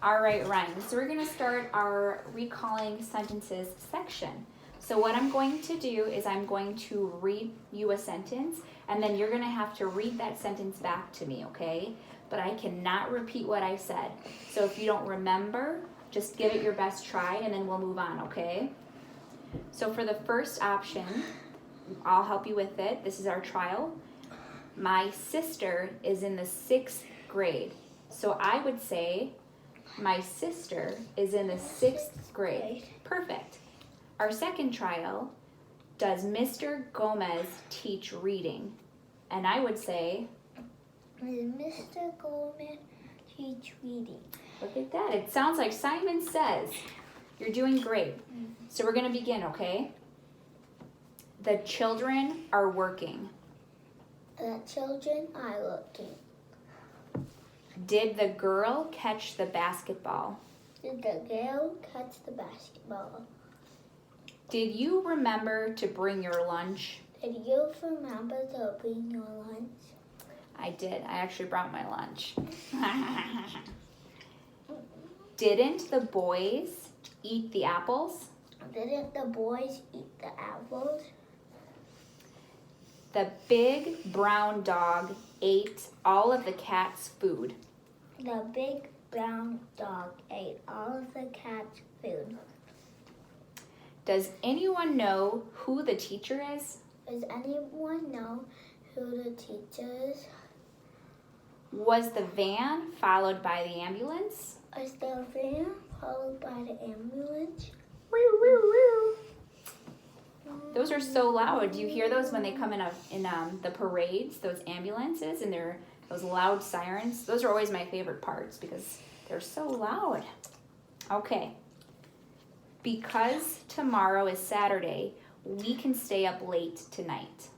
All right, Ryan, so we're gonna start our recalling sentences section. So what I'm going to do is I'm going to read you a sentence and then you're gonna have to read that sentence back to me, okay? But I cannot repeat what I said. So if you don't remember, just give it your best try and then we'll move on, okay? So for the first option, I'll help you with it. This is our trial. My sister is in the 6th grade. So I would say, my sister is in the 6th grade. Perfect. Our second trial, does Mr. Gomez teach reading? And I would say, does Mr. Gomez teach reading? Look at that. It sounds like Simon Says. You're doing great. So we're going to begin, okay? The children are working. The children are working. Did the girl catch the basketball? Did the girl catch the basketball? Did you remember to bring your lunch? Did you remember to bring your lunch? I did. I actually brought my lunch. Didn't the boys eat the apples? Didn't the boys eat the apples? The big brown dog ate all of the cat's food. The big brown dog ate all of the cat's food. Does anyone know who the teacher is? Does anyone know who the teacher is? Was the van followed by the ambulance? Was the van followed by the ambulance? Those are so loud. Do you hear those when they come in the parades, those ambulances and those loud sirens? Those are always my favorite parts because they're so loud. Okay. Because tomorrow is Saturday, we can stay up late tonight.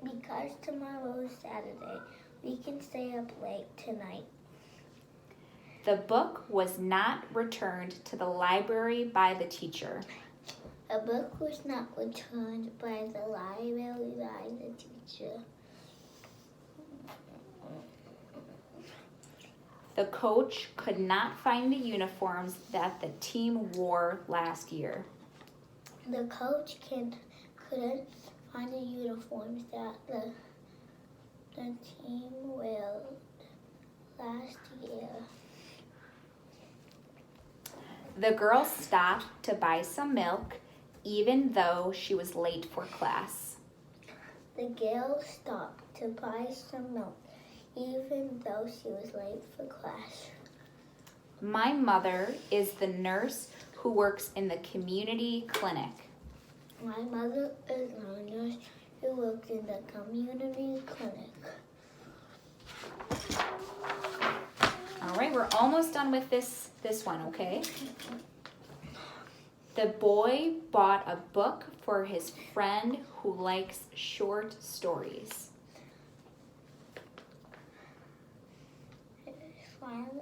Because tomorrow is Saturday, we can stay up late tonight. The book was not returned to the library by the teacher. The book was not returned by the library by the teacher. The coach could not find the uniforms that the team wore last year. The coach couldn't find the uniforms that the team wore last year. The girl stopped to buy some milk, even though she was late for class. The girl stopped to buy some milk, even though she was late for class. My mother is the nurse who works in the community clinic. My mother is a nurse who works in the community clinic. All right, we're almost done with this one, okay? The boy bought a book for his friend who likes short stories. His friend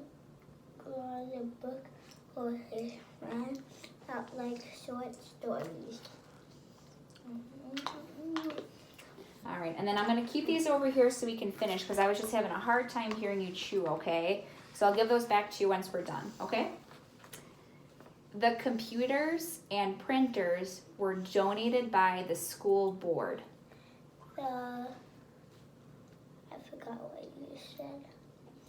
bought a book for his friend that likes short stories. All right, and then I'm going to keep these over here so we can finish because I was just having a hard time hearing you chew, okay? So I'll give those back to you once we're done, okay? The computers and printers were donated by the school board. I forgot what you said.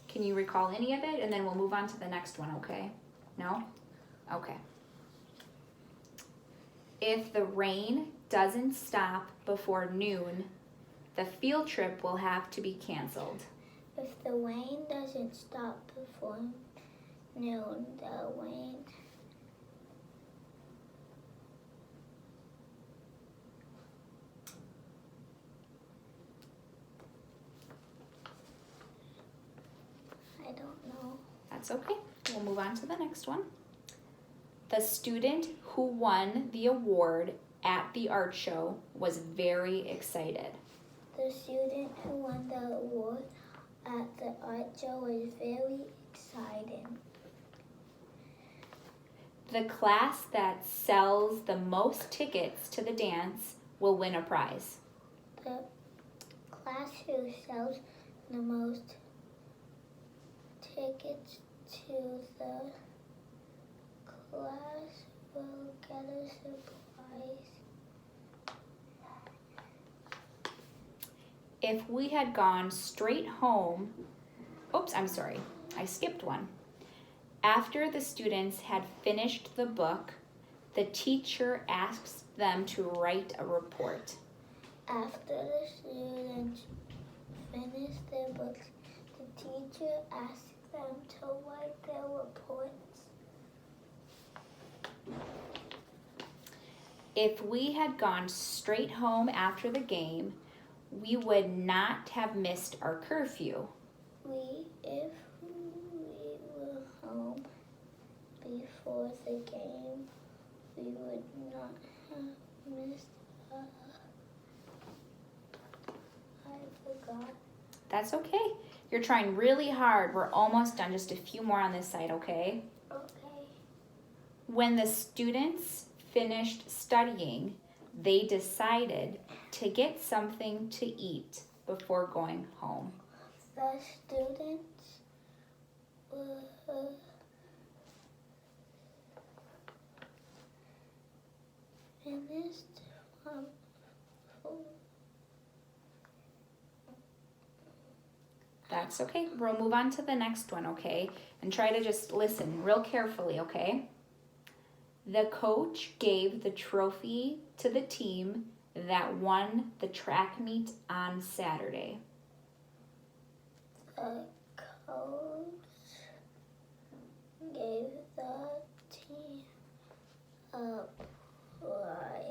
Can you recall any of it? And then we'll move on to the next one, okay? No? Okay. If the rain doesn't stop before noon, the field trip will have to be canceled. If the rain doesn't stop before noon, the rain... I don't know. That's okay. We'll move on to the next one. The student who won the award at the art show was very excited. The student who won the award at the art show was very excited. The class that sells the most tickets to the dance will win a prize. The class who sells the most tickets to the class will get a surprise. If we had gone straight home, oops, I'm sorry, I skipped one. After the students had finished the book, the teacher asks them to write a report. After the students finish their books, the teacher asks them to write their reports. If we had gone straight home after the game, we would not have missed our curfew. If we were home before the game, we would not have missed. I forgot. That's okay. You're trying really hard. We're almost done. Just a few more on this side, okay? Okay. When the students finished studying, they decided to get something to eat before going home. The students finished That's okay. We'll move on to the next one, okay? And try to just listen real carefully, okay? The coach gave the trophy to the team that won the track meet on Saturday. The coach gave the team a prize.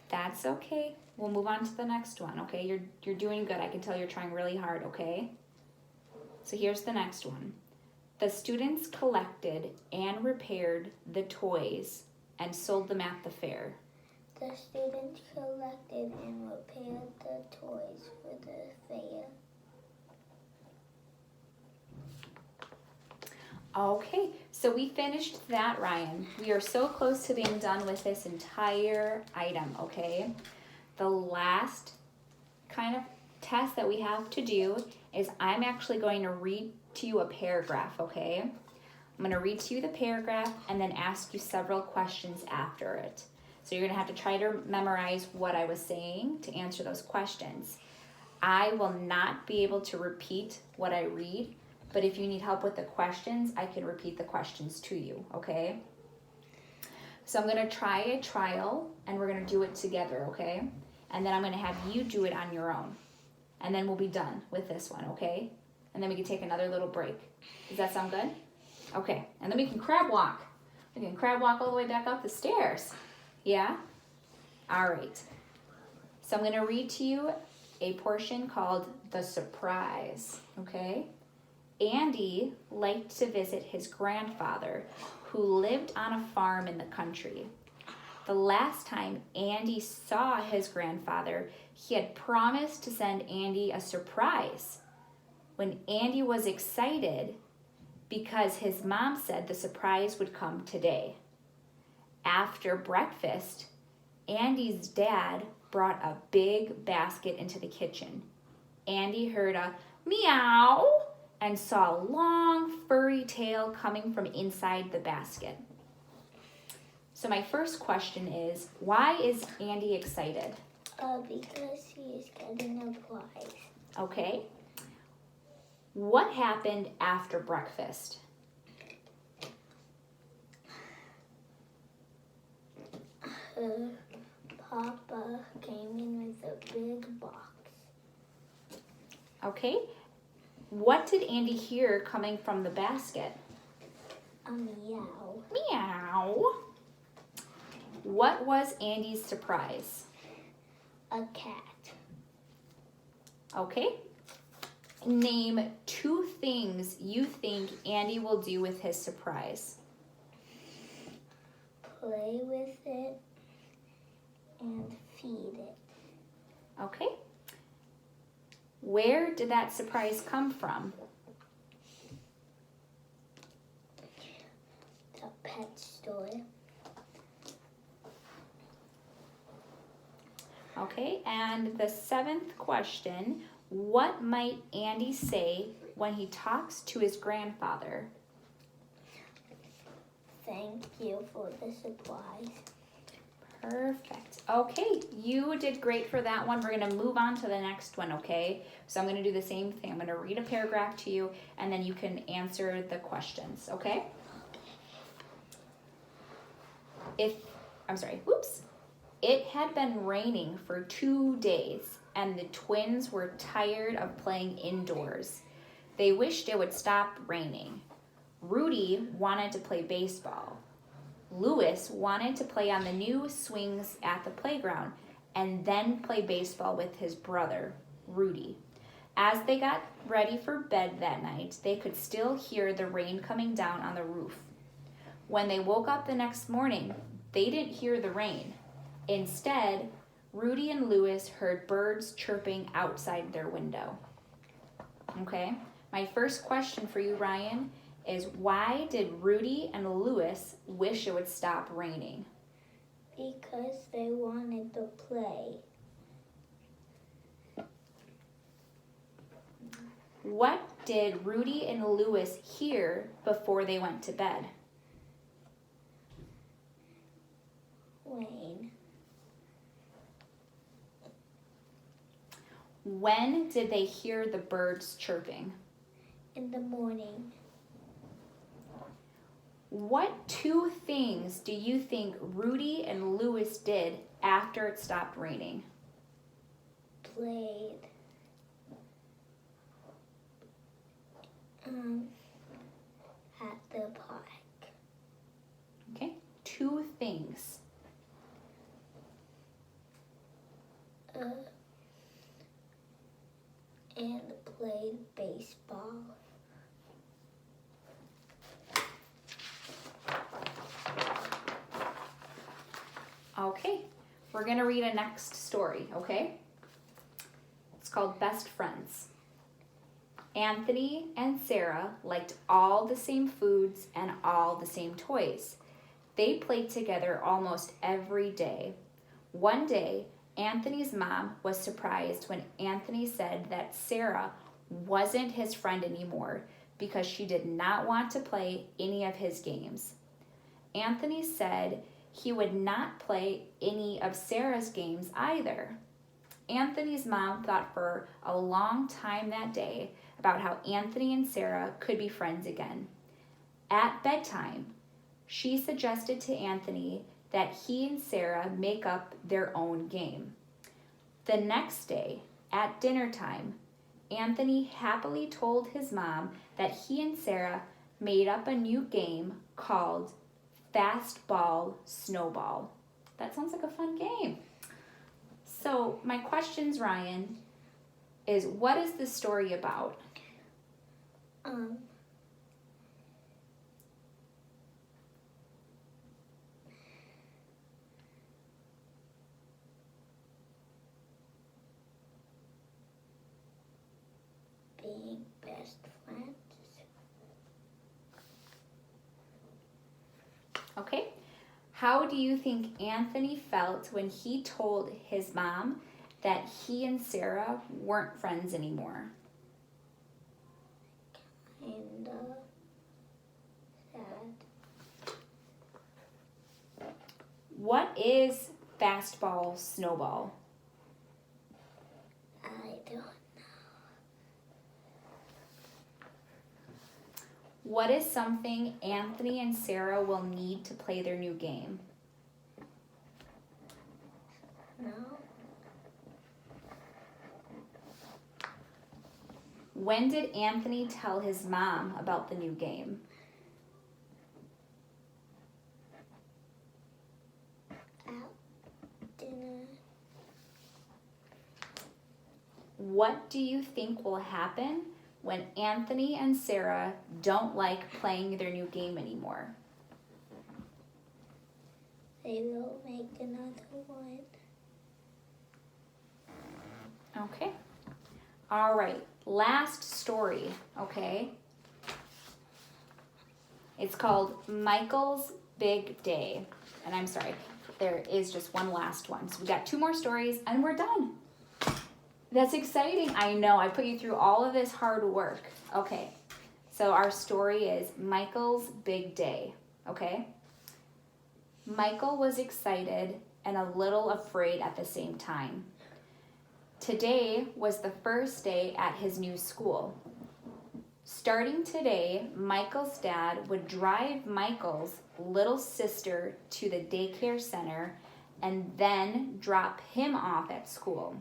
That's okay. We'll move on to the next one, okay? You're doing good. I can tell you're trying really hard, okay? So here's the next one. The students collected and repaired the toys and sold them at the fair. The students collected and repaired the toys for the fair. Okay, so we finished that, Ryan. We are so close to being done with this entire item, okay? The last kind of test that we have to do is I'm actually going to read to you a paragraph, okay? I'm going to read to you the paragraph and then ask you several questions after it. So you're going to have to try to memorize what I was saying to answer those questions. I will not be able to repeat what I read, but if you need help with the questions, I can repeat the questions to you, okay? So I'm going to try a trial and we're going to do it together, okay? And then I'm going to have you do it on your own. And then we'll be done with this one, okay? And then we can take another little break. Does that sound good? Okay, and then we can crab walk. We can crab walk all the way back up the stairs. Yeah? All right. So I'm going to read to you a portion called The Surprise, okay? Andy liked to visit his grandfather, who lived on a farm in the country. The last time Andy saw his grandfather, he had promised to send Andy a surprise. When Andy was excited because his mom said the surprise would come today. After breakfast, Andy's dad brought a big basket into the kitchen. Andy heard a meow and saw a long furry tail coming from inside the basket. So my first question is, why is Andy excited? Because he is getting a prize. Okay. What happened after breakfast? Papa came in with a big box. Okay. What did Andy hear coming from the basket? A meow. Meow. What was Andy's surprise? A cat. Okay. Name 2 things you think Andy will do with his surprise. Play with it and feed it. Okay. Where did that surprise come from? The pet store. Okay, and the 7th question, What might Andy say when he talks to his grandfather? Thank you for the supplies. Perfect. Okay, you did great for that one. We're going to move on to the next one, okay? So I'm going to do the same thing. I'm going to read a paragraph to you, and then you can answer the questions, okay? It had been raining for 2 days, and the twins were tired of playing indoors. They wished it would stop raining. Rudy wanted to play baseball. Louis wanted to play on the new swings at the playground and then play baseball with his brother, Rudy. As they got ready for bed that night, they could still hear the rain coming down on the roof. When they woke up the next morning, they didn't hear the rain. Instead, Rudy and Louis heard birds chirping outside their window. Okay, my first question for you, Ryan, is why did Rudy and Louis wish it would stop raining? Because they wanted to play. What did Rudy and Louis hear before they went to bed? Rain. When did they hear the birds chirping? In the morning. What 2 things do you think Rudy and Louis did after it stopped raining? Played. At the park. Okay, 2 things. And played baseball. Okay, we're going to read a next story, okay? It's called Best Friends. Anthony and Sarah liked all the same foods and all the same toys. They played together almost every day. One day, Anthony's mom was surprised when Anthony said that Sarah wasn't his friend anymore because she did not want to play any of his games. Anthony said he would not play any of Sarah's games either. Anthony's mom thought for a long time that day about how Anthony and Sarah could be friends again. At bedtime, she suggested to Anthony that he and Sarah make up their own game. The next day, at dinner time, Anthony happily told his mom that he and Sarah made up a new game called Fastball Snowball. That sounds like a fun game. So my questions, Ryan, is what is this story about? Being best friends. Okay. How do you think Anthony felt when he told his mom that he and Sarah weren't friends anymore? Kinda sad. What is Fastball Snowball? I don't know. What is something Anthony and Sarah will need to play their new game? No. When did Anthony tell his mom about the new game? At dinner. What do you think will happen when Anthony and Sarah don't like playing their new game anymore? They will make another one. Okay. All right. Last story, okay? It's called Michael's Big Day. And I'm sorry, there is just one last one. So we got 2 more stories and we're done. That's exciting. I know. I put you through all of this hard work. Okay. So our story is Michael's big day. Okay? Michael was excited and a little afraid at the same time. Today was the first day at his new school. Starting today, Michael's dad would drive Michael's little sister to the daycare center and then drop him off at school.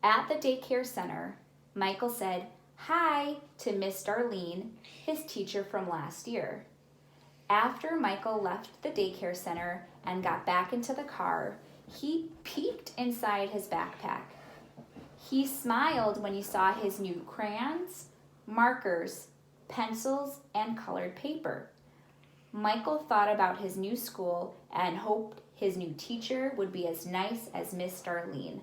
At the daycare center, Michael said hi to Miss Darlene, his teacher from last year. After Michael left the daycare center and got back into the car, he peeked inside his backpack. He smiled when he saw his new crayons, markers, pencils, and colored paper. Michael thought about his new school and hoped his new teacher would be as nice as Miss Darlene.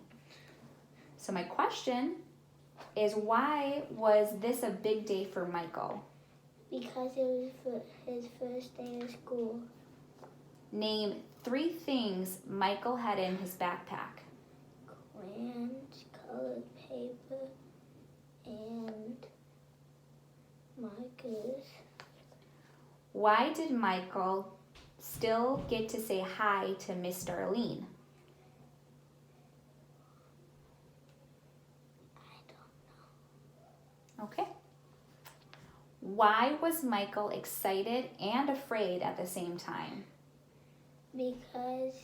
So my question is, why was this a big day for Michael? Because it was his first day of school. Name 3 things Michael had in his backpack. Crayons, colored paper, and markers. Why did Michael still get to say hi to Miss Darlene? I don't know. Okay. Why was Michael excited and afraid at the same time? Because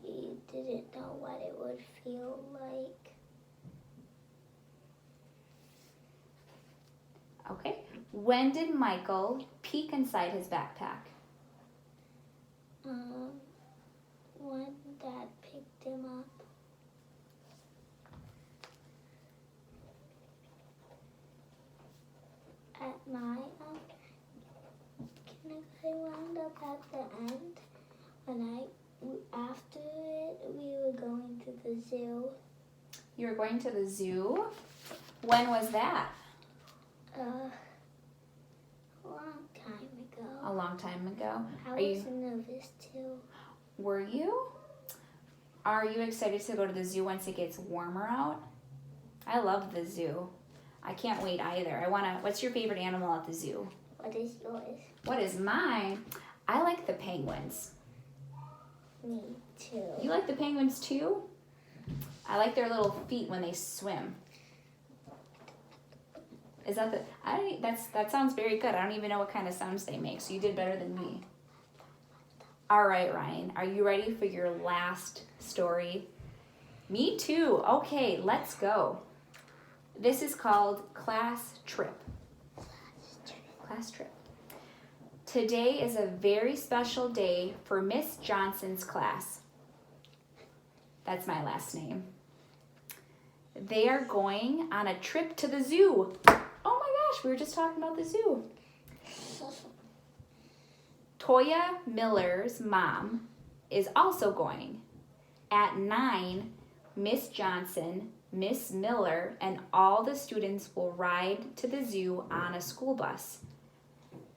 he didn't know what it would feel like. Okay. When did Michael peek inside his backpack? When Dad picked him up. At night, I wound up at the end. After it, we were going to the zoo. You were going to the zoo? When was that? A long time ago. A long time ago. I was nervous too. Were you? Are you excited to go to the zoo once it gets warmer out? I love the zoo. I can't wait either. What's your favorite animal at the zoo? What is yours? What is mine? I like the penguins. Me too. You like the penguins too? I like their little feet when they swim. Is that that sounds very good. I don't even know what kind of sounds they make, so you did better than me. All right, Ryan, are you ready for your last story? Me too. Okay, let's go. This is called Class Trip. Class Trip. Today is a very special day for Miss Johnson's class. That's my last name. They are going on a trip to the zoo. Oh my gosh, we were just talking about the zoo. Toya Miller's mom is also going. At 9, Miss Johnson, Miss Miller, and all the students will ride to the zoo on a school bus.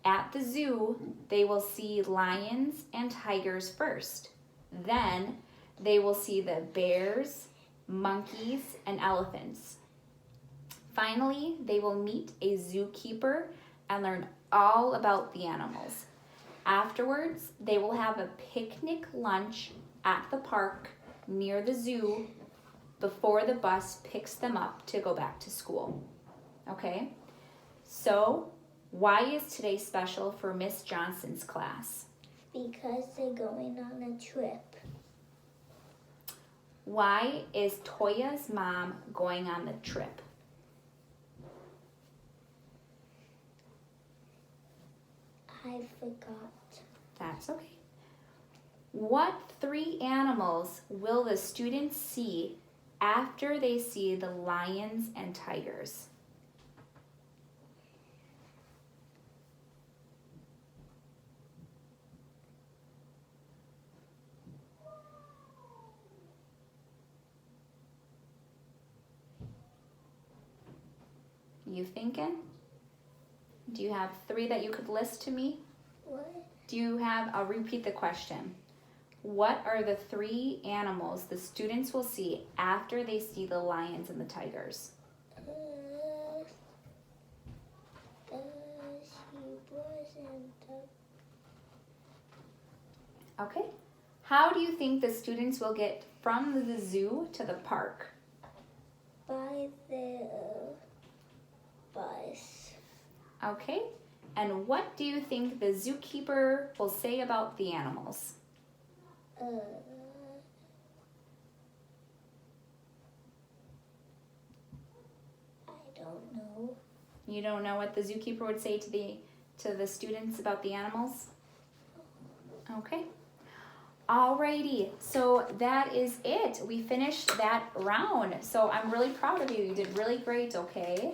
At the zoo, they will see lions and tigers first. Then they will see the bears, monkeys, and elephants. Finally, they will meet a zookeeper and learn all about the animals. Afterwards, they will have a picnic lunch at the park near the zoo before the bus picks them up to go back to school. Okay? So, why is today special for Miss Johnson's class? Because they're going on a trip. Why is Toya's mom going on the trip? I forgot. That's okay. What 3 animals will the students see after they see the lions and tigers? You thinking? Do you have 3 that you could list to me? What? I'll repeat the question. What are the 3 animals the students will see after they see the lions and the tigers? The zebras and the Okay. How do you think the students will get from the zoo to the park? by the bus. Okay. And what do you think the zookeeper will say about the animals? I don't know. You don't know what the zookeeper would say to the students about the animals? Okay. Alrighty, so that is it. We finished that round. So I'm really proud of you. You did really great, okay?